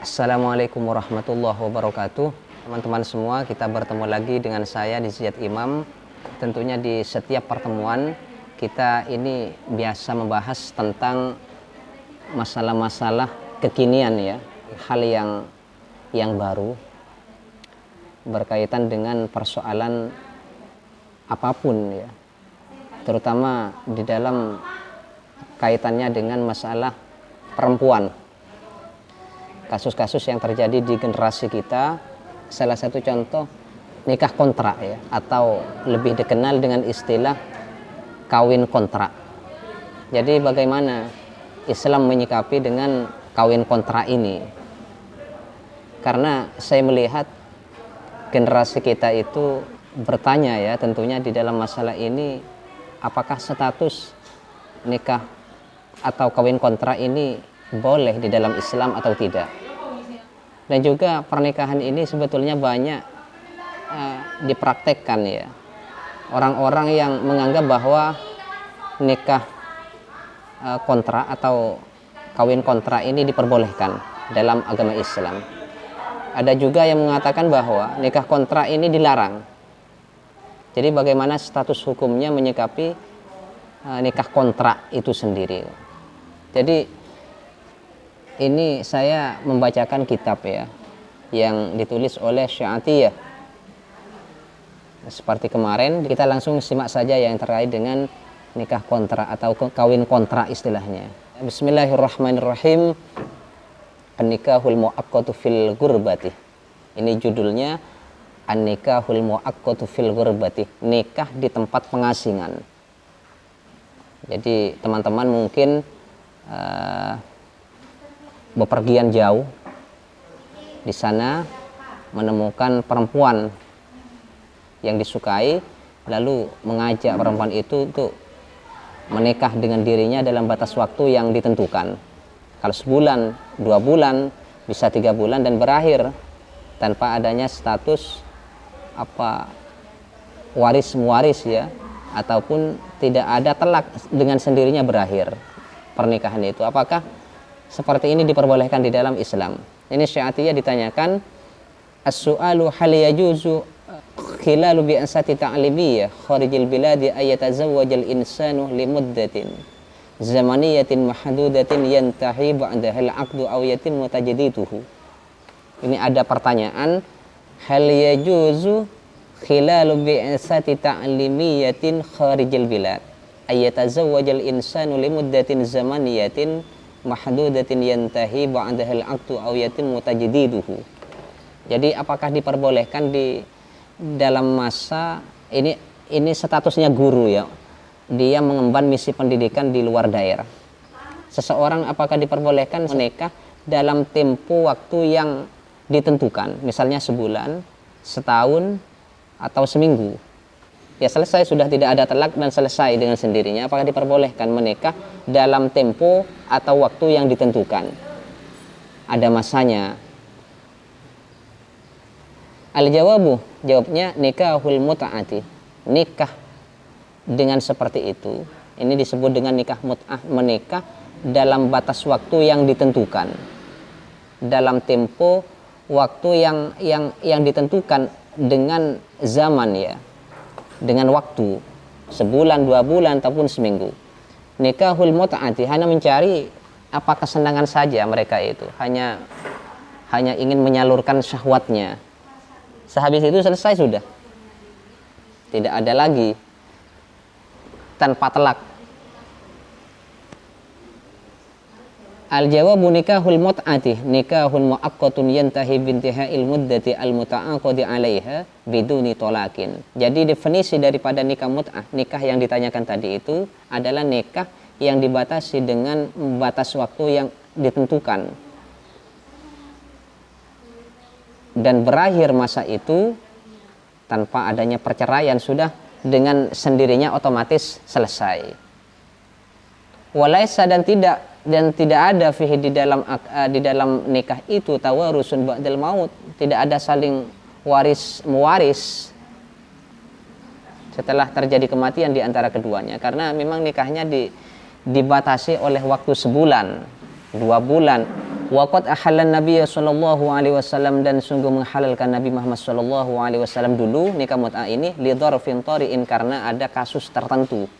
Assalamualaikum warahmatullahi wabarakatuh. Teman-teman semua, kita bertemu lagi dengan saya di Ziyad Imam. Tentunya di setiap pertemuan kita ini biasa membahas tentang masalah-masalah kekinian ya, hal yang baru berkaitan dengan persoalan apapun ya, terutama di dalam kaitannya dengan masalah perempuan. Kasus-kasus yang terjadi di generasi kita, salah satu contoh nikah kontrak ya, atau lebih dikenal dengan istilah kawin kontrak. Jadi bagaimana Islam menyikapi dengan kawin kontrak ini? Karena saya melihat generasi kita itu bertanya ya, tentunya di dalam masalah ini, apakah status nikah atau kawin kontrak ini boleh di dalam Islam atau tidak. Dan juga pernikahan ini sebetulnya banyak dipraktekkan ya. Orang-orang yang menganggap bahwa nikah kontrak atau kawin kontrak ini diperbolehkan dalam agama Islam. Ada juga yang mengatakan bahwa nikah kontrak ini dilarang. Jadi bagaimana status hukumnya menyikapi nikah kontrak itu sendiri. Jadi ini saya membacakan kitab ya yang ditulis oleh Syatiyah. Seperti kemarin, kita langsung simak saja yang terkait dengan nikah kontrak atau kawin kontrak istilahnya. Bismillahirrahmanirrahim. An-nikahul mu'aqqatu fil gurbati. Ini judulnya An-nikahul mu'aqqatu fil gurbati, nikah di tempat pengasingan. Jadi teman-teman mungkin bepergian jauh, di sana menemukan perempuan yang disukai, lalu mengajak perempuan itu untuk menikah dengan dirinya dalam batas waktu yang ditentukan. Kalau sebulan, 2 bulan, bisa 3 bulan, dan berakhir tanpa adanya status waris mewaris ya, ataupun tidak ada talak, dengan sendirinya berakhir pernikahan itu. Apakah seperti ini diperbolehkan di dalam Islam? Ini Syatiyah ditanyakan, as-su'alu hal yajuzu khilalu bi'asati ta'libiyah kharijil biladi ayatazawwajal insanu limuddatin zamaniyatin mahdudatin yantahi ba'dahal aqdu aw yatimmu tajdituhu. Ini ada pertanyaan, hal yajuzu khilalu bi'asati ta'limiyatin kharijil bilad ayatazawwajal insanu limuddatin zamaniyatin mahdudatin yantahi ba'dahal aqdu aw yatimmu tajdiduhu. Jadi apakah diperbolehkan di dalam masa ini statusnya guru ya, dia mengemban misi pendidikan di luar daerah. Seseorang apakah diperbolehkan menikah dalam tempo waktu yang ditentukan, misalnya sebulan, setahun, atau seminggu? Ya selesai, sudah tidak ada talak dan selesai dengan sendirinya. Apakah diperbolehkan menikah dalam tempo atau waktu yang ditentukan? Ada masanya. Al-jawabu, jawabnya nikahul mut'ati. Nikah dengan seperti itu, ini disebut dengan nikah mut'ah, menikah dalam batas waktu yang ditentukan, dalam tempo waktu yang ditentukan dengan zaman ya, dengan waktu sebulan, 2 bulan, ataupun seminggu. Nikahul mut'ati, hanya mencari apa kesenangan saja mereka itu, hanya ingin menyalurkan syahwatnya. Sehabis itu selesai sudah, tidak ada lagi, tanpa talak. Al-jawabu nikahul mut'ati nikahun mu'aqqatun yantahi bintihail muddati al-muta'aqadi 'alaiha biduni tolakin. Jadi definisi daripada nikah mut'ah, nikah yang ditanyakan tadi itu adalah nikah yang dibatasi dengan batas waktu yang ditentukan dan berakhir masa itu tanpa adanya perceraian, sudah dengan sendirinya otomatis selesai. Walaisa, dan tidak ada fihi di dalam nikah itu tawarusun ba'dal maut, tidak ada saling mewaris setelah terjadi kematian di antara keduanya, karena memang nikahnya dibatasi oleh waktu sebulan, 2 bulan, Waqad ahallan Nabi sallallahu alaihi wasallam, dan sungguh menghalalkan Nabi Muhammad sallallahu alaihi wasallam dulu nikah mut'ah ini li dzarfin tari'in, karena ada kasus tertentu.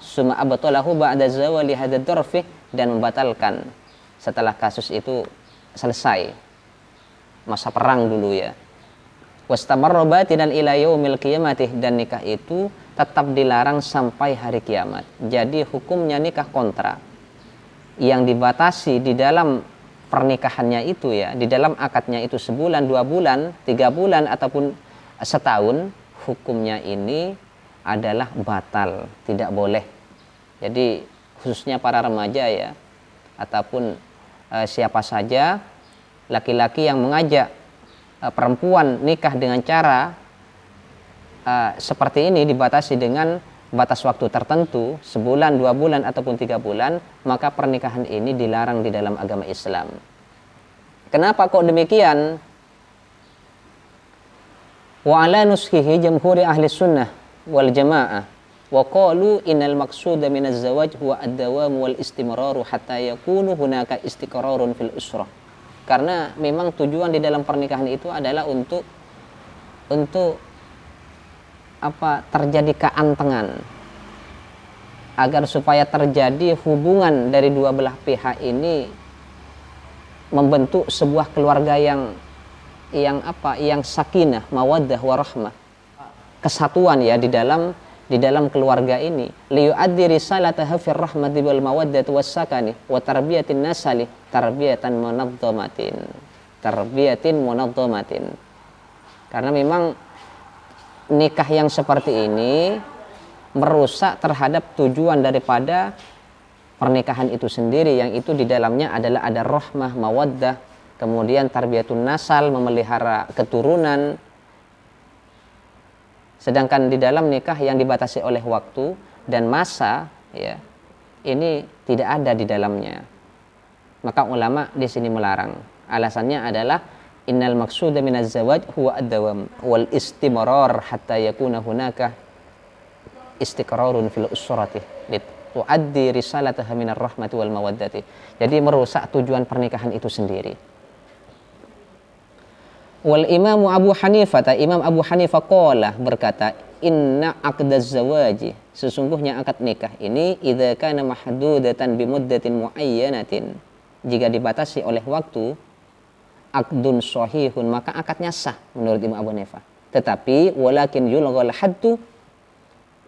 Summa abtalahu ba'da zawali hadha dzarfi, dan membatalkan setelah kasus itu selesai, masa perang dulu ya. Wastamarra batinan ila yaumil qiyamah, dan nikah itu tetap dilarang sampai hari kiamat. Jadi hukumnya nikah kontra yang dibatasi di dalam pernikahannya itu ya, di dalam akadnya itu sebulan, 2 bulan, 3 bulan ataupun setahun, hukumnya ini adalah batal, tidak boleh. Jadi khususnya para remaja ya, ataupun siapa saja laki-laki yang mengajak perempuan nikah dengan cara seperti ini, dibatasi dengan batas waktu tertentu, sebulan, 2 bulan ataupun 3 bulan, maka pernikahan ini dilarang di dalam agama Islam. Kenapa kok demikian? Wa ala nuskihi jamhuri ahli sunnah wal jamaah wa qalu innal maqsuda minaz zawaj huwa ad-dawam wal istimraru hatta yakunu hunaka istiqrarun fil usrah. Karena memang tujuan di dalam pernikahan itu adalah untuk terjadi keantengan, agar supaya terjadi hubungan dari dua belah pihak ini membentuk sebuah keluarga yang sakinah, mawaddah, warahmah, kesatuan ya di dalam keluarga ini. Liyu'addi risalataha fir rahmati wal mawaddati was sakani wa tarbiyatin nasali tarbiyatan munadhamatin. Karena memang nikah yang seperti ini merusak terhadap tujuan daripada pernikahan itu sendiri, yang itu di dalamnya adalah ada rahmah, mawaddah, kemudian tarbiyatun nasal, memelihara keturunan. Sedangkan di dalam nikah yang dibatasi oleh waktu dan masa ya, ini tidak ada di dalamnya. Maka ulama di sini melarang. Alasannya adalah innal maqsuda minaz zawaj huwa ad-dawam wal istimrar hatta yakuna hunaka istiqrarun fil usrati tuaddi risalataha minar rahmati wal mawaddati. Jadi merusak tujuan pernikahan itu sendiri. Wal Imam Abu Hanifah, Imam Abu Hanifah qala, berkata, inna aqdaz zawaji, sesungguhnya akad nikah ini idza kana mahdudatan bi muddatin muayyanatin, jika dibatasi oleh waktu, aqdun sahihun, maka akadnya sah menurut Imam Abu Hanifah. Tetapi walakin yulghal haddu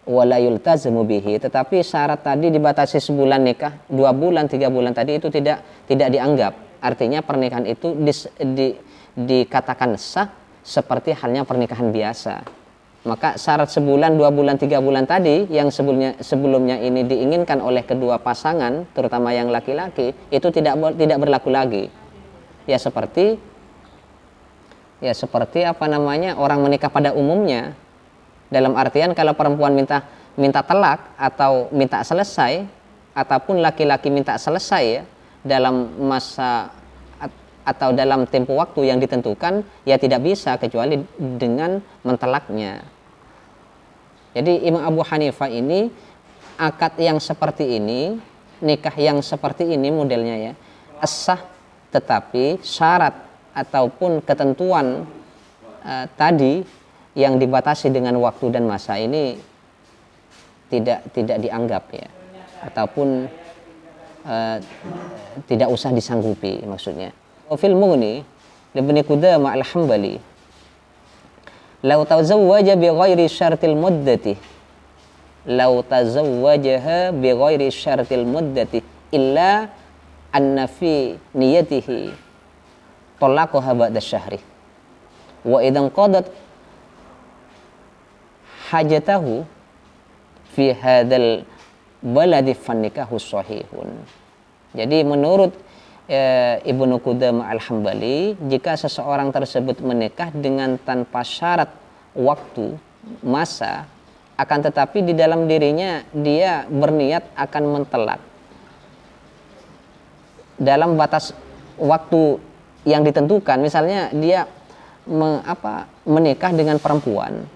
wala yultazamu bihi, tetapi syarat tadi dibatasi sebulan nikah, 2 bulan, 3 bulan tadi itu tidak dianggap. Artinya pernikahan itu dikatakan sah seperti halnya pernikahan biasa. Maka syarat sebulan, 2 bulan, 3 bulan tadi yang sebelumnya ini diinginkan oleh kedua pasangan, terutama yang laki-laki, itu tidak berlaku lagi. Ya seperti orang menikah pada umumnya. Dalam artian kalau perempuan minta telak atau minta selesai, ataupun laki-laki minta selesai ya, dalam masa atau dalam tempo waktu yang ditentukan, ya tidak bisa kecuali dengan mentelaknya. Jadi Imam Abu Hanifah ini, akad yang seperti ini, nikah yang seperti ini modelnya ya, sah, tetapi syarat ataupun ketentuan tadi yang dibatasi dengan waktu dan masa ini tidak dianggap ya, ataupun tidak usah disanggupi maksudnya. Fil Mughni Ibnu Qudamah al-Hambali, law tazawwaja bi ghairi syartil muddati, law tazawwajaha bi ghairi syartil muddati illa anna fi niyatihi talaqaha ba'da syahri wa idan qadat hajatahu fi hadzal baladi fannikahu sahihun. Jadi menurut Ibnu Qudamah al-Hambali, jika seseorang tersebut menikah dengan tanpa syarat waktu, masa, akan tetapi di dalam dirinya dia berniat akan mentelak dalam batas waktu yang ditentukan, misalnya dia menikah dengan perempuan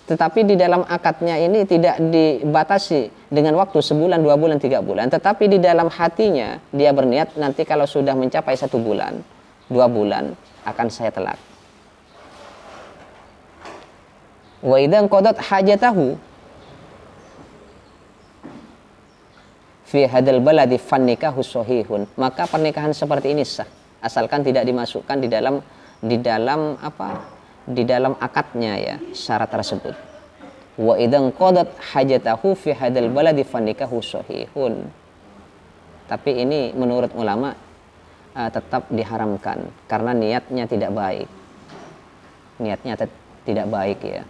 tetapi di dalam akadnya ini tidak dibatasi dengan waktu sebulan, 2 bulan, 3 bulan, tetapi di dalam hatinya dia berniat nanti kalau sudah mencapai 1 bulan, 2 bulan akan saya talak. Wa idzan qadat hajatahu fi hadzal baladi fannikahu sahihun, maka pernikahan seperti ini sah asalkan tidak dimasukkan di dalam akadnya ya syarat tersebut. Wa idzan qadat hajatahu fi hadzal baladi fannikahu sahihun. Tapi ini menurut ulama tetap diharamkan karena niatnya tidak baik. Niatnya tidak baik ya.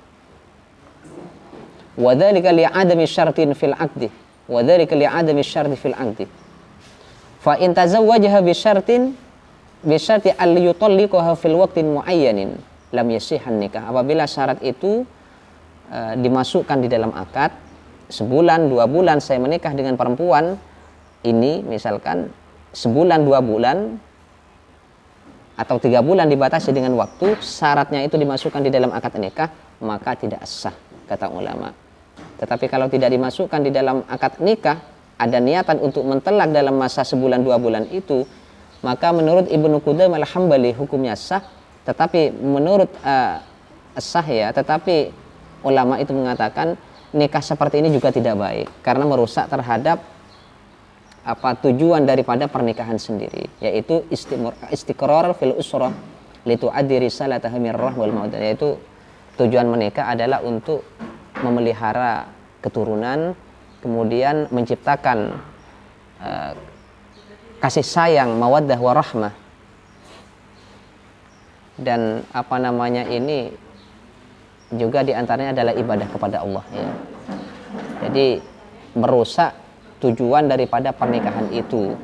Wa dzalika li'adami syartin fil 'aqdi. Wa dzalika li'adami syarti fil 'aqdi. Fa in tazawwajaha bi syarti al yutalliqaha fil waqtin muayyanin lam yasihhan nikah. Apabila syarat itu dimasukkan di dalam akad, sebulan, 2 bulan saya menikah dengan perempuan ini, misalkan sebulan, 2 bulan atau 3 bulan dibatasi dengan waktu, syaratnya itu dimasukkan di dalam akad nikah, maka tidak sah kata ulama. Tetapi kalau tidak dimasukkan di dalam akad nikah, ada niatan untuk mentelak dalam masa sebulan 2 bulan itu, maka menurut Ibnu Qudamah al-Hambali hukumnya sah. Tetapi menurut sah ya, tetapi ulama itu mengatakan nikah seperti ini juga tidak baik karena merusak terhadap tujuan daripada pernikahan sendiri, yaitu istiqrar fil usrah litu'addi risalataha mir rahwal maudah, yaitu tujuan menikah adalah untuk memelihara keturunan, kemudian menciptakan kasih sayang, mawaddah warahmah, dan ini juga diantaranya adalah ibadah kepada Allah ya. Jadi merusak tujuan daripada pernikahan itu.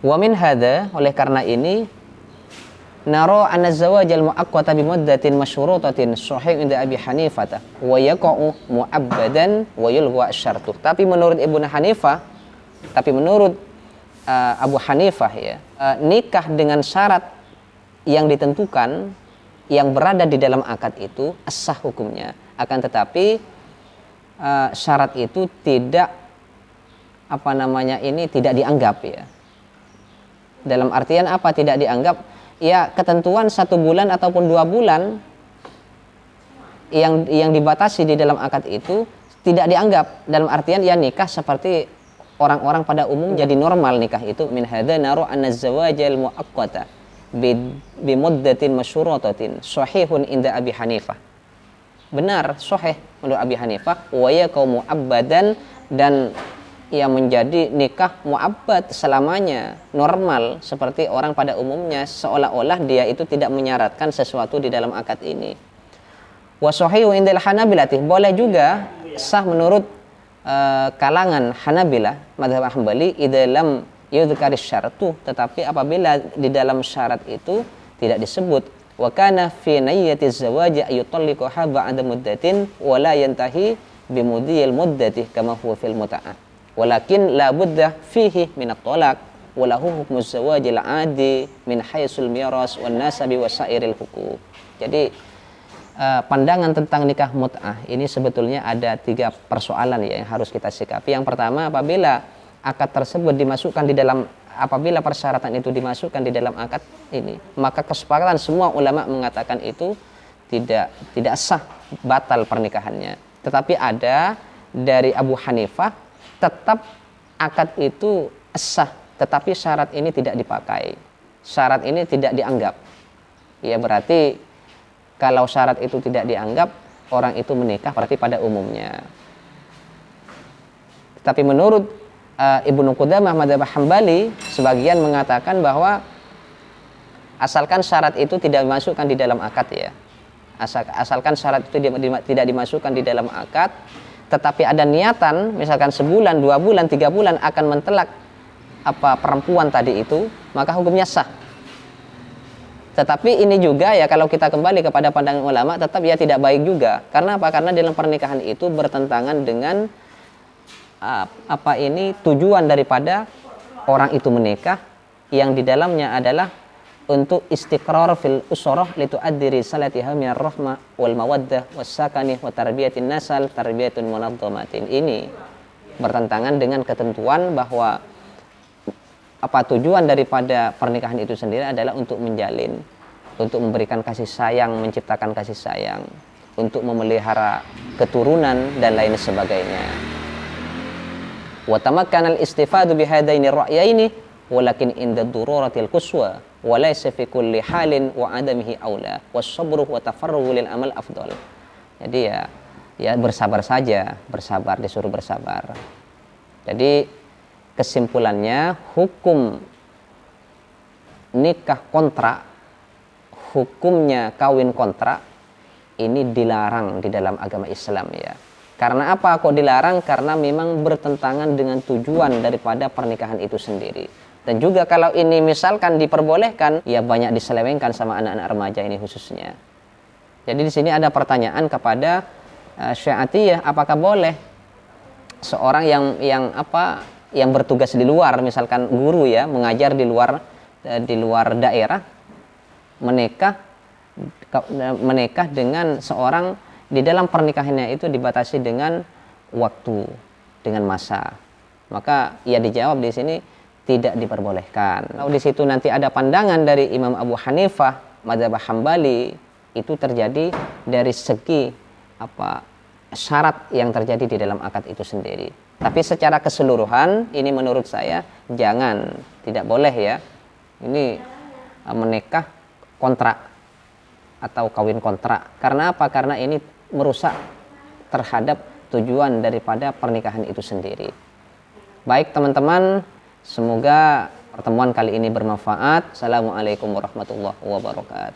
Wa min hadza, oleh karena ini naro anna zawajal muaqqata bi muddatin masyurutatin sahih inda Abi Hanifah wa yaqa'u mu'abbadan wa yulgha asy-syartu. Tapi menurut Abu Hanifah ya, nikah dengan syarat yang ditentukan yang berada di dalam akad itu sah hukumnya. Akan tetapi syarat itu tidak tidak dianggap ya. Dalam artian apa tidak dianggap? Ya, ketentuan 1 bulan ataupun 2 bulan yang dibatasi di dalam akad itu tidak dianggap, dalam artian ya nikah seperti orang-orang pada umum, jadi normal nikah itu. Min hadza naru anna zawajal muaqqata bi muddatin masyurutatin sahihun inda Abi Hanifah. Benar, sahih menurut Abi Hanifah, wa yaqau mu'abbadan, dan ia menjadi nikah mu'abbad selamanya, normal seperti orang pada umumnya, seolah-olah dia itu tidak menyaratkan sesuatu di dalam akad ini. Wa sahihu indal Hanabilati, boleh juga sah menurut kalangan Hanabilah mazhab Hambali, idza lam yudhkar syartu, tetapi apabila di dalam syarat itu tidak disebut, wa kana fi niyyati zawaji ayutalliqaha ba'da muddatin wa la yantahi bimudiyil muddati kama huwa fil muta'ah, walakin la budda fihi min at-talaq wa lahu hukmu zawajil 'adi min haysul miras wan nasabi wasairil huquq. Jadi pandangan tentang nikah mut'ah ini sebetulnya ada 3 persoalan ya yang harus kita sikapi. Yang pertama, apabila akad tersebut dimasukkan di dalam, apabila persyaratan itu dimasukkan di dalam akad ini, maka kesepakatan semua ulama mengatakan itu tidak sah, batal pernikahannya. Tetapi ada dari Abu Hanifah, tetap akad itu sah, tetapi syarat ini tidak dipakai, syarat ini tidak dianggap. Ya, berarti kalau syarat itu tidak dianggap, orang itu menikah berarti pada umumnya. Tapi menurut Ibnu Qudamah mazhab Hambali, sebagian mengatakan bahwa asalkan syarat itu tidak dimasukkan di dalam akad ya, asalkan syarat itu tidak dimasukkan di dalam akad, tetapi ada niatan, misalkan sebulan, 2 bulan, 3 bulan akan mentelak perempuan tadi itu, maka hukumnya sah. Tetapi ini juga ya, kalau kita kembali kepada pandangan ulama, tetap ya tidak baik juga. Karena apa? Karena dalam pernikahan itu bertentangan dengan tujuan daripada orang itu menikah, yang di dalamnya adalah untuk istiqrar fil usrah litu'addi risalatiha minar rahmah wal mawaddah was sakani wa tarbiyatin nasal tarbiyatun munazzamatin. Ini bertentangan dengan ketentuan bahwa apa tujuan daripada pernikahan itu sendiri adalah untuk menjalin, untuk memberikan kasih sayang, menciptakan kasih sayang, untuk memelihara keturunan dan lain sebagainya. Wa tamakkana al-istifadu bihadaini ra'yaini walakin inda dururatil quswa wa laysa fi kulli halin wa adamihi aula was-sabru wa tafarrugu lil amal afdal. Jadi ya bersabar saja, bersabar, disuruh bersabar. Jadi kesimpulannya, hukum nikah kontrak, hukumnya kawin kontrak ini dilarang di dalam agama Islam ya. Karena apa kok dilarang? Karena memang bertentangan dengan tujuan daripada pernikahan itu sendiri. Dan juga kalau ini misalkan diperbolehkan, ya banyak diselewengkan sama anak-anak remaja ini khususnya. Jadi di sini ada pertanyaan kepada Syiatiyah, apakah boleh seorang yang bertugas di luar, misalkan guru ya, mengajar di luar daerah, menikah dengan seorang, di dalam pernikahannya itu dibatasi dengan waktu, dengan masa. Maka ia dijawab di sini tidak diperbolehkan. Kalau di situ nanti ada pandangan dari Imam Abu Hanifah, mazhab Hambali, itu terjadi dari segi syarat yang terjadi di dalam akad itu sendiri. Tapi secara keseluruhan ini menurut saya tidak boleh ya. Ini menikah kontrak atau kawin kontrak. Karena apa? Karena ini merusak terhadap tujuan daripada pernikahan itu sendiri. Baik teman-teman, semoga pertemuan kali ini bermanfaat. Assalamualaikum warahmatullahi wabarakatuh.